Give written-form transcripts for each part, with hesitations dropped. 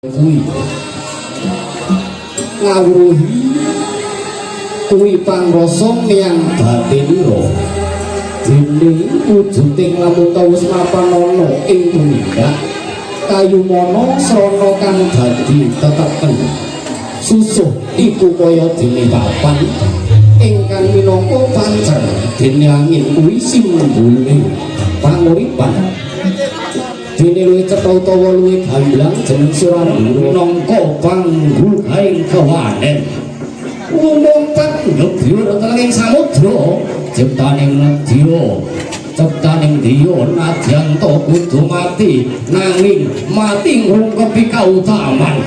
kuwi ngawruhi kuwi pangrasa miyang batinira dene wujuding lamun wis mapan ana ing tumindak kayu mana srana kang dadi teteken susuh iku kaya dene papan ingkang minangka pancer dene angin kuwi simbole panguripan dene luwih cetha utawa luwih gamblang jeneng Surabaya minangka pangguhaing kewanen umumpat ngebyur telenging samudra ciptaning nedya ciptaning diya nadyan to kudu mati nanging mati ngrungkepi kautaman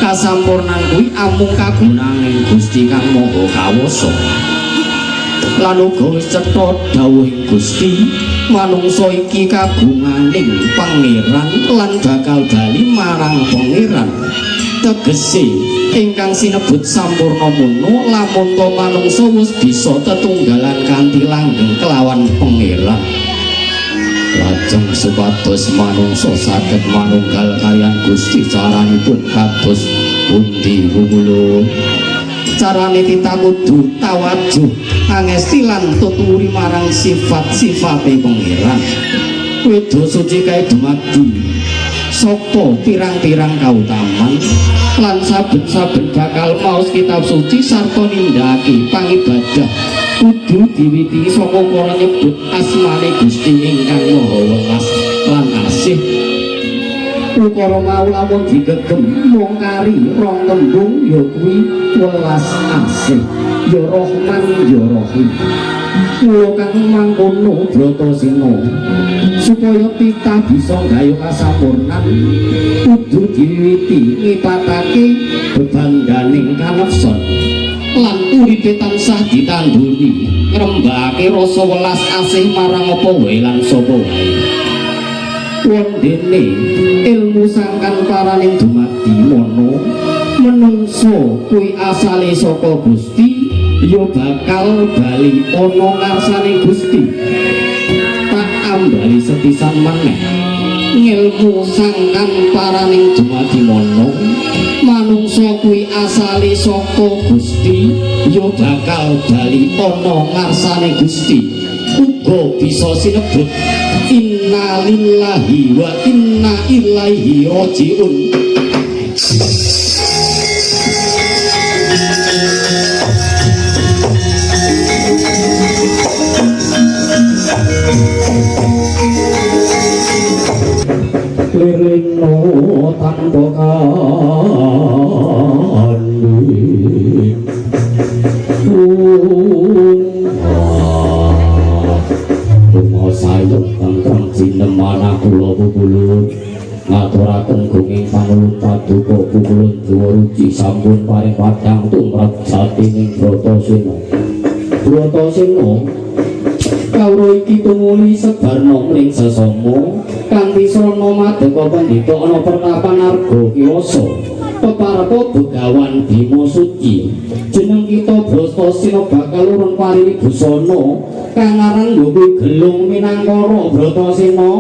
kasampurnan kuwi amung kagunaning Gusti Kang Maha Kawasa lan uga wis cetha dawuhing Gusti manungsa iki kagunganing pangeran lan bakal bali marang pangeran tegese ingkang sinebut sampurna mono lamun to manungsa wis bisa tetunggalan kanthi langgeng kelawan pangeran lajeng supados manungsa saged manunggal kaliyan Gusti caranipun kados pundi kula carane kita kudu tawajuh angesti lan tuturi marang sifat-sifate pangeran wedha suci kae dumadi sapa pirang-pirang kautaman lan saben-saben bakal maos kitab suci sarta nindakake pangibadah kudu diwiti saka para nyebut asmane Gusti ingkang Maha Welas lan Asih ukara mau lamun digegem mung kari rong tembung ya kuwi welas asih ya Rahman ya Rahim kula kang mangkono Bratasena supaya kita bisa gayuh kasampurnan kudu diwiwiti ngipatake bebangganing kanepson lan uripe tansah ditanduri ngrembakake rasa welas asih marang apa wae lan sapa wae wondene ilmu sangkan paraning dumadi mono menungso kuwi asale saka Gusti ya bakal bali ana ngarsane Gusti tak ambali setisan maneh ilmu sangkan paraning dumadi mono manungsa kuwi asale saka Gusti ya bakal bali ana ngarsane Gusti uga bisa sinebut inna lillahi wa inna ilaihi rajiun lirino tanpa kandhi sayang kangkang sinemana kula pukulun ngaturaken gunging panulung paduka pukulun Dwaruci sampun paring padhang tumrap satining Bratasena kawruh iki tumuli sebarna mring sesama kanthi srana madheka pandhita ana pertapan Arga Kiwasa peparapa Begawan Bima Suci jeneng kita Bratasena bakal urung paring busana kang aran nggo gelung minangkara Bratasena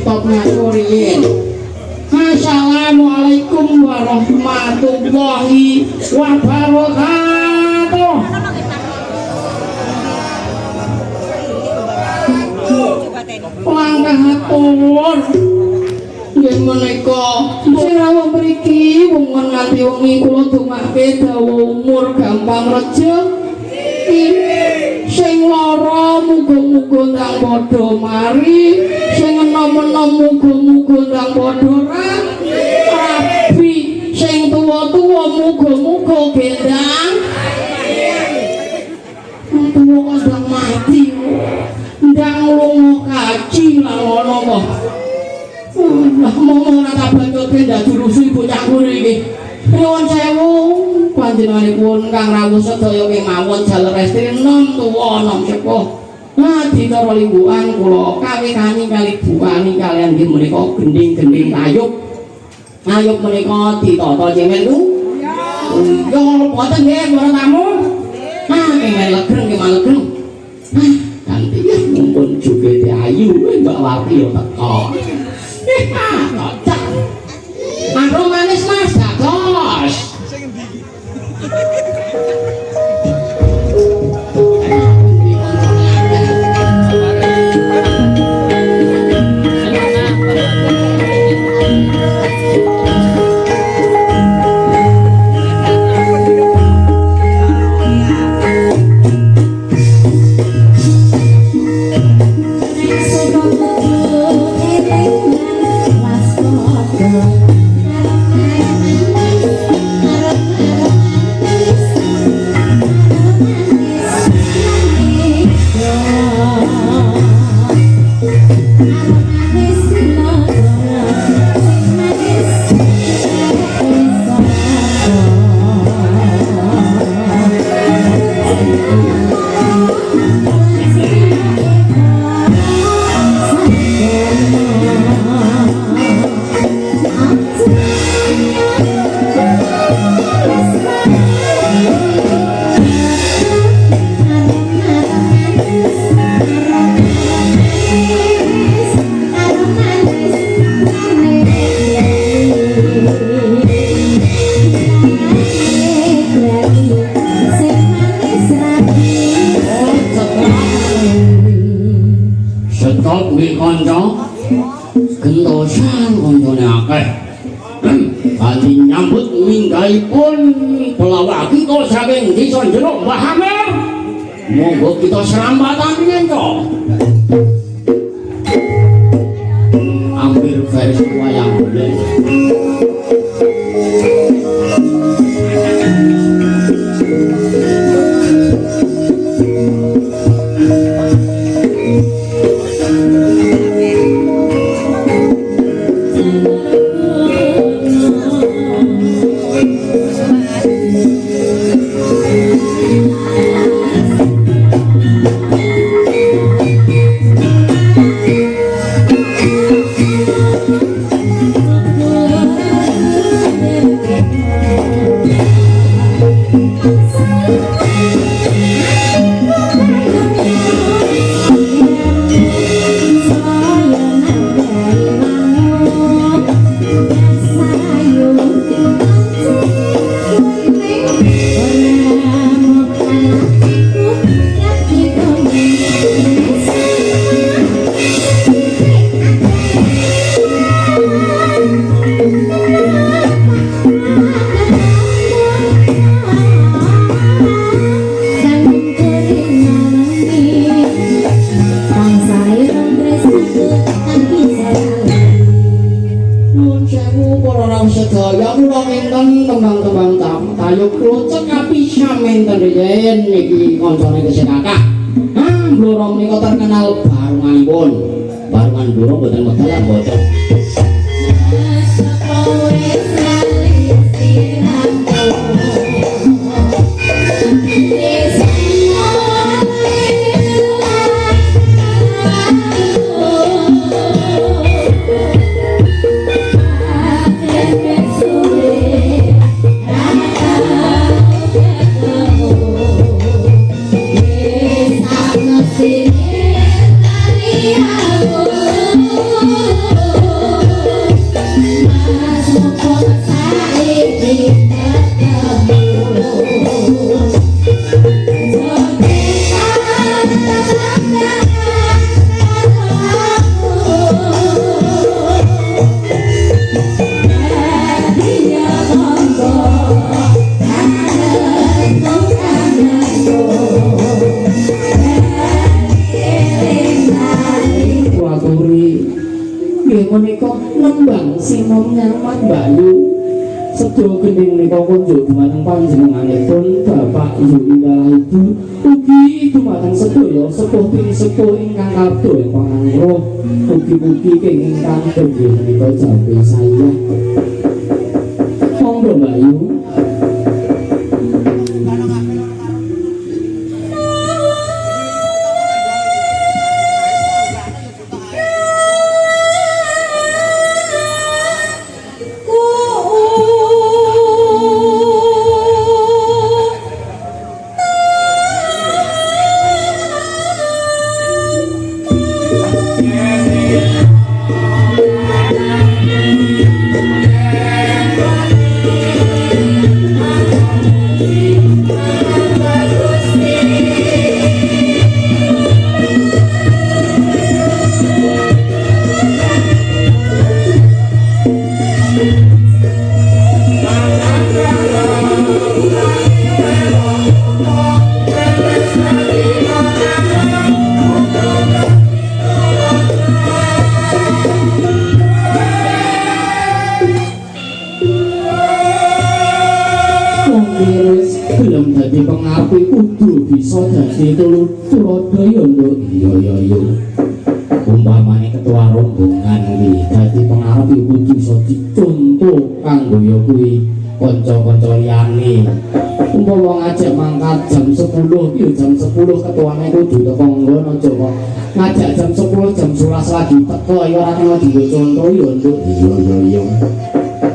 stop ngakuriin. Assalamualaikum warahmatullahi wabarakatuh. Langkah atur nggih menika sing rawuh mriki wong nganti wengi kula dongake dawa umur gampang rejeki sing lara muga-muga ndang padha mari sing enom-enom muga-muga ndang padha rabi sing tuwa-tuwa muga-muga gendang tuwa ndang mati ndang lunga kaji lah ngono kok lah momo ora tak bacoke ndak dirusi bocah kuri iki nyuwun sewu panjenenganipun Kang Rawuh sedaya kemawon jalur resti nom tuwa nom sepuh dikara lingguhan kula kawekani kali buani kalian nggih menika gending-gending ayub ayub menika ditata cengeng ku yo boten nggih para tamu kenging legreng ki malegreng ganti mumpun jugete ayu Mbak Wati yo teko cocok aku manis mas dados gentosan koncone akeh kali nyambut minggaipun pelawak kita saking desa Jeruk Mbah Amir monggo kita serambatan nyenco Amir versi wayang golek niki koncone gesek kakak bloro menika terkenal barunganipun barungan bloro mboten medal lan bocor Oh nembang sinom nyaman Bayu sedaya gending menika kunjuk dumateng panjenenganipun Bapak Ibu Indah Ibu ugi dumateng sedaya sepuh tiri sepuh ingkang kabeh pangangro ugi-ugi ingkang tenggih menika jabe saya monggo Bayu. Belum dadi pengapi kudu bisa dadi Tuladaya nduk iya umpamane ketua rombongan iki dadi pengapi kudu bisa dicontoh kanggo ya kuwi kanca-kanca liyane umpama ngajak mangkat jam 10 ya jam 10 ketuane kudu teko nggon aja kok ngajak jam 10 jam 11 lagi teko ya ora kena dicontoh ya nduk iya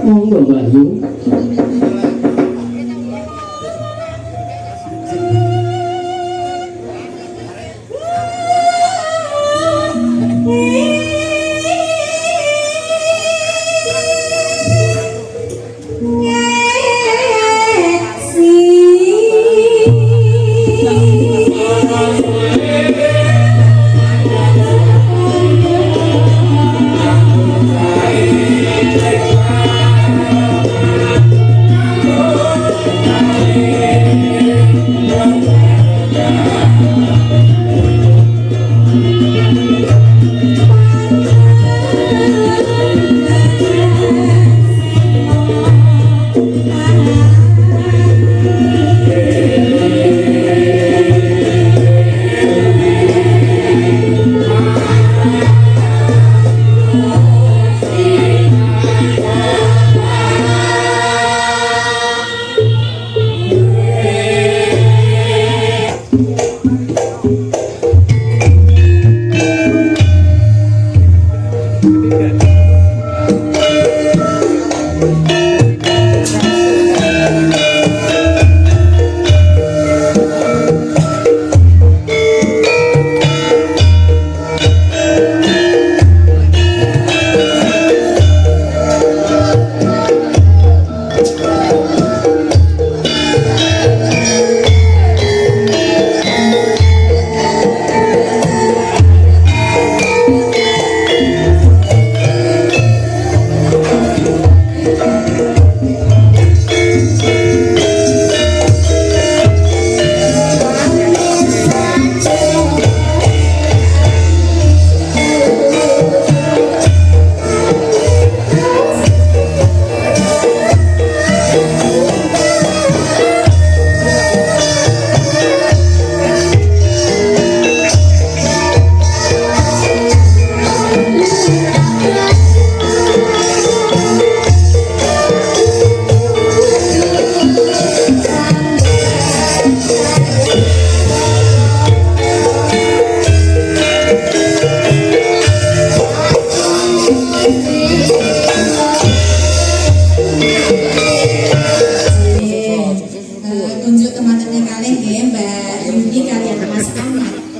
monggo Mbak Yu.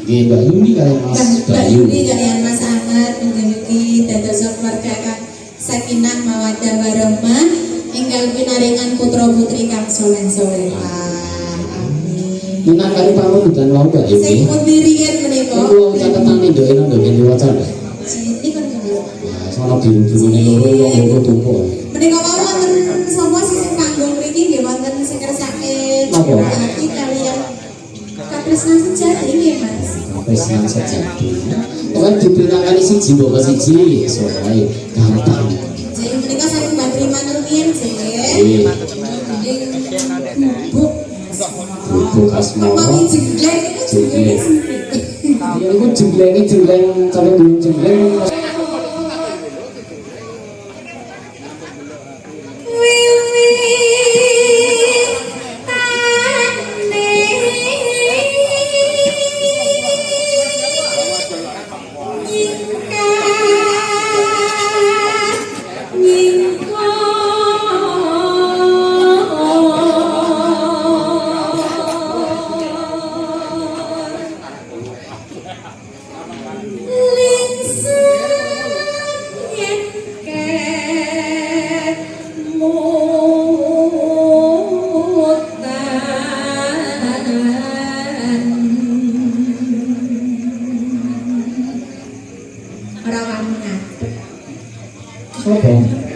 Mbak Yuni kalian Mas Mbak Yuni kalian Mas Ahmad mugi-mugi dados keluarga kang sakinah mawaddah warahmah enggal pinaringan putra-putri kang saleh-salehah. Amin. Minang kali pamungkutan wau Mbak Yuni. Sing pundi riyen menika? Kulo catatan ndoke nang ndoke diwaca. Sini kan dulu. Sono biru-birune loro wong loro tumpuk. Menika wau wonten sapa sing panggung mriki nggih wonten sing kersake Napa? ati kalian Katresna sejati nggih Mas. Krishna sejati. Kan dipilangkan siji mbok ke siji soalnya gampang. Jadi mereka saling berterima nurunin sih. Bubuk asmara. Kemarin jenggleng itu jenggleng sempit. Ya iku jenglenge jengleng sampe belum jengleng.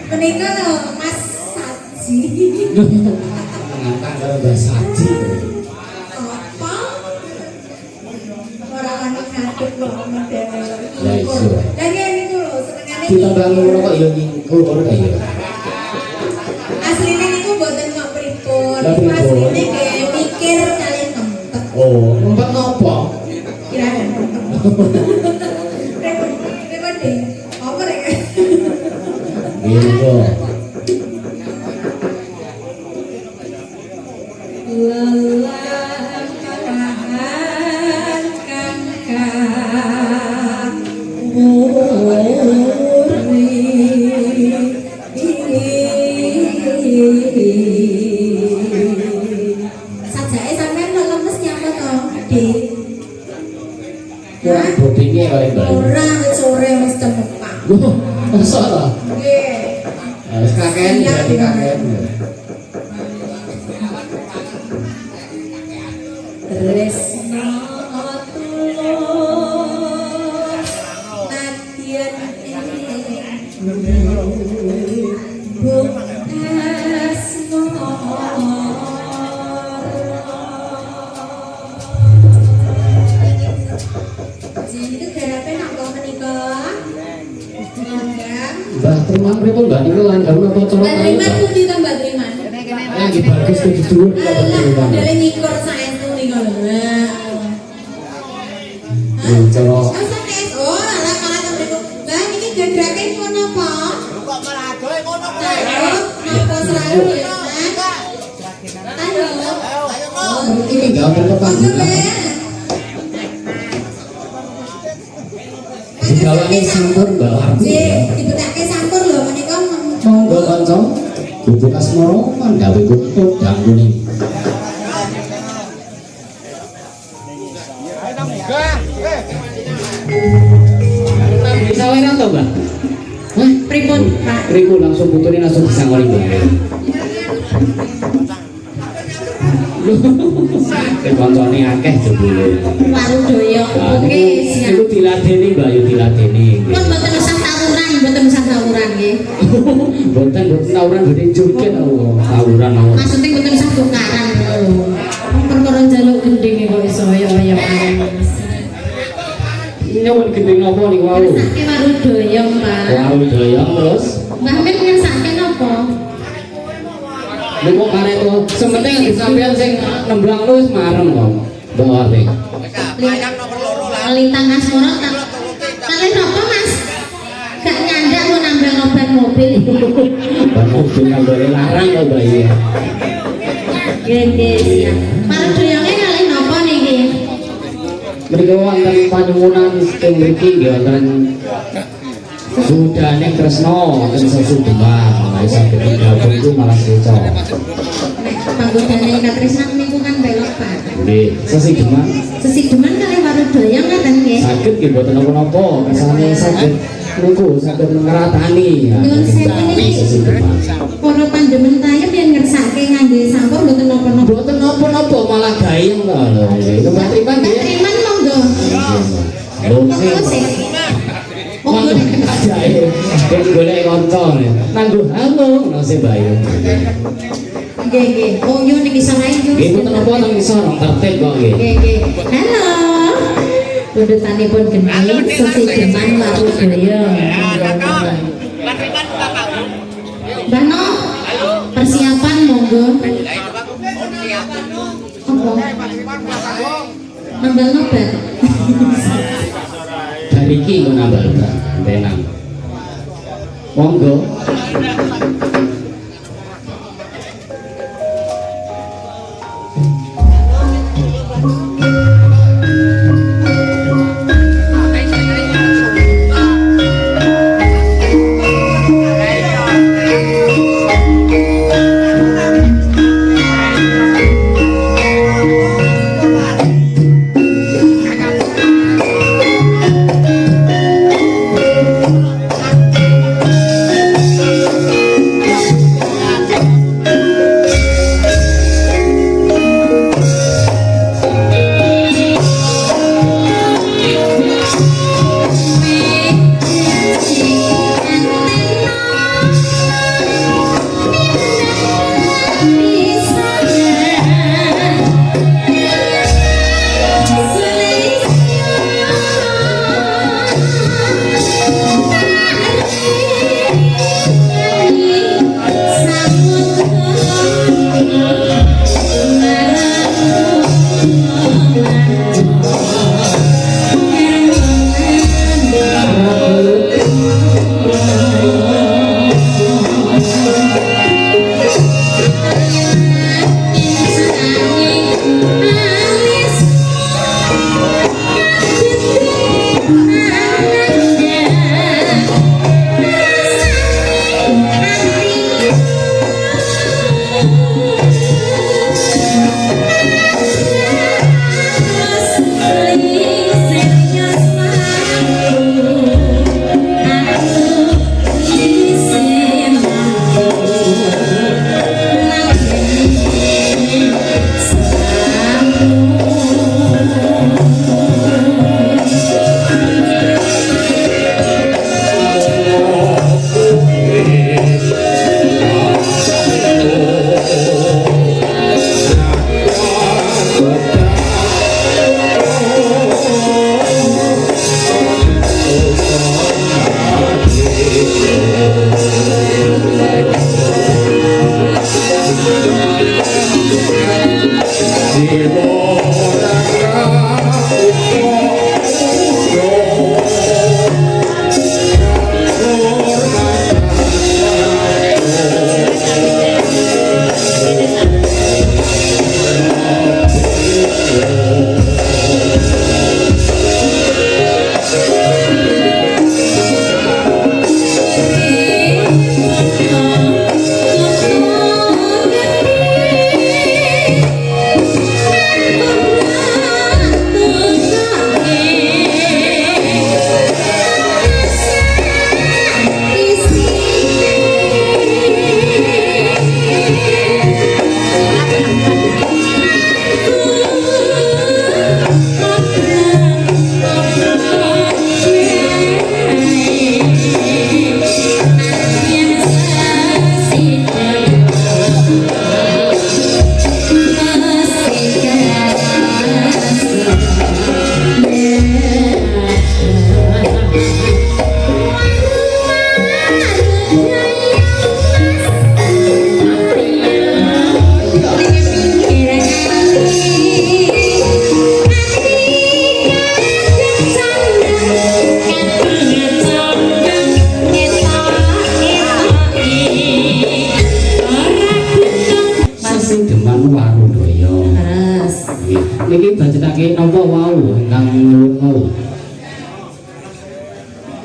Menika lho Mas Saji. Ngantang karo Mbak Saji. Apa? Ora ana ngadeg lho modele. Ya iso. Lah niku lho senengane Ditembangi ngono kok ya ngingkul ngono ta ya. asline niku mboten kok pripun. Lah, pripun? Asline nggih mikir kalian ngempet. Oh, ngempet napa? Kira-kira. Repot deh. Apa rek? Gitu. Sajake sampean kok lemes nyapa to, Dik? Kurang bodine kali Mbak. Ora wis sore wis cemepak. Loh, masa ta? Nggih. Wis kakean berarti kakean. Tresno tulus nadyan Jadi garape napa menika? Langgam. Mbah Triman pripun Mbak niku langgam apa celok? Mbak Triman pundi to Mbak Triman? Lagi bagus ke dhuwur Mbak Triman. Dari nyikur saentu niku lho. Celok. Oh, alah malah to niku. Mbak niki gedrake ngono apa? Kok malah adoe ngono kok. Napa serayu ya, Mas? Ayo. Oh, Ini gambar kepanggilan. Digawane sampur Mbak Arti. dibetake sampur lho menika. Monggo kanca. Bubuk asmara mandhawe kutut danggune. Bisa wae to, Mbak? Hah? Pripun, Pak? Riku langsung putune langsung disangoni Mbak. Kancane akeh jebule. Warung doyong. Nah, Oke, siap. niku diladeni Mbak, yo diladeni. Pun mboten usah tawuran, mboten usah tawuran nggih. Boten tawuran gede joget tawuran awon. Maksudnya mboten usah tukaran lho. Perkara njaluk gending kok iso ya Mas. Nyuwun gending napa niku wau? Ngersake warung doyong, Pak. Wau doyong terus. Mbah Men ngersake napa? Niku karek to sementing di sampean sing nemblang lu wis marem kok. Mbok ate. Ayam nomor loro lah. Lintang asmara tak. Kalian napa, Mas? Gak nyandak mau nambah obat mobil. Ban mobil nambale larang kok Mbak ya. Nggih, siap. Warung doyonge kalian napa niki? Mriki wonten panyuwunan teng mriki nggih wonten Budane Kresna wonten Sesudemang. Lah saged gabung itu malah cocok. Nek panggodane Katresnan niku kan belok, Pak. Nggih, Sesudemang Sesideman kali warung doyong ngaten nggih. saged nggih mboten napa-napa, kesane saged niku saged ngratani ya. Nyuwun sewu niki. Sesudemang. Para pandemen tayep yen ngersake ngangge sampur mboten napa-napa. Mboten napa-napa malah gayeng to lho. Itu Mbak Triman nggih. Triman monggo. Monggo sing Monggo. ajae ben golek kanca nanggo halo nase bayu. Nggih, nggih. Oh, yo niki salah yo. Nggih mboten napa nang isor tertib kok nggih. Nggih, nggih. Halo. Tuntutanipun geni sesideman laku daya. Latriman Bapak. Mbak No, persiapan monggo. Apa? Nambal nobat. Dari iki kok nambah tenan. Monggo. Niki bajenake napa wau ingkang nyuwun wau.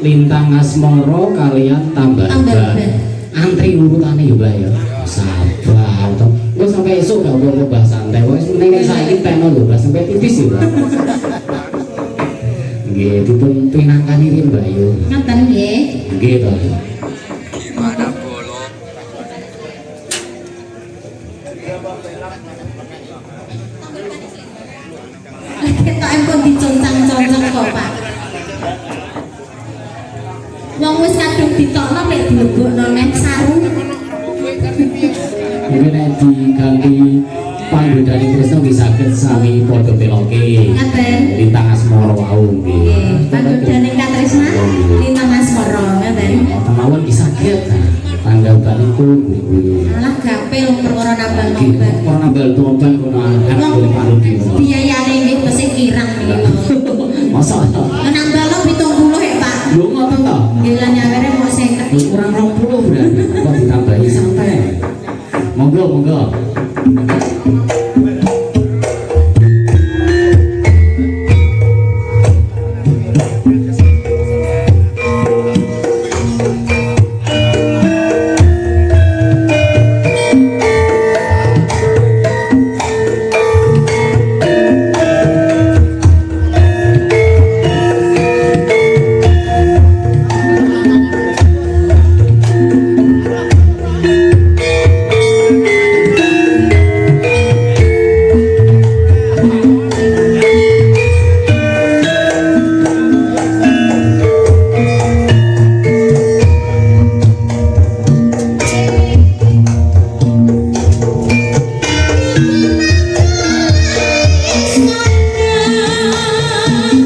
Lintang asmara kalian tambah-tambah. Antri urutane yo Mbak ya. Sabar to. Wis sampai esuk gak apa-apa Mbah santai. Wis ning saiki teno lho Mbah sampai tipis ya Mbak. Nggih dipun pinangkani rin Mbak yo. Ngoten nggih. Nggih to. Ketok empun diconcang-concang kok Pak. Wong wis kadung ditokno nek dilebokno nang sarung. Mungkin nek diganti Panggundane Kresna nggih saged sami padha beloke. Ngaten. Lintang asmara wau nggih. Nggih, panggodaning Katresna lintang asmara ngaten. Mawon nggih saged. Tanggal baliku nggih. Alah gapil perkara nambal Nggih, nomban. ora nambal tomban kono angkat oleh parodi. Biayane nggih mesti kirang niki lho. Masa Nambal 70 ya, Pak. lho ngoten to? Nggih lah nyawere mok 50. Lho kurang 20 berarti. Kok ditambahi santai. Monggo, monggo.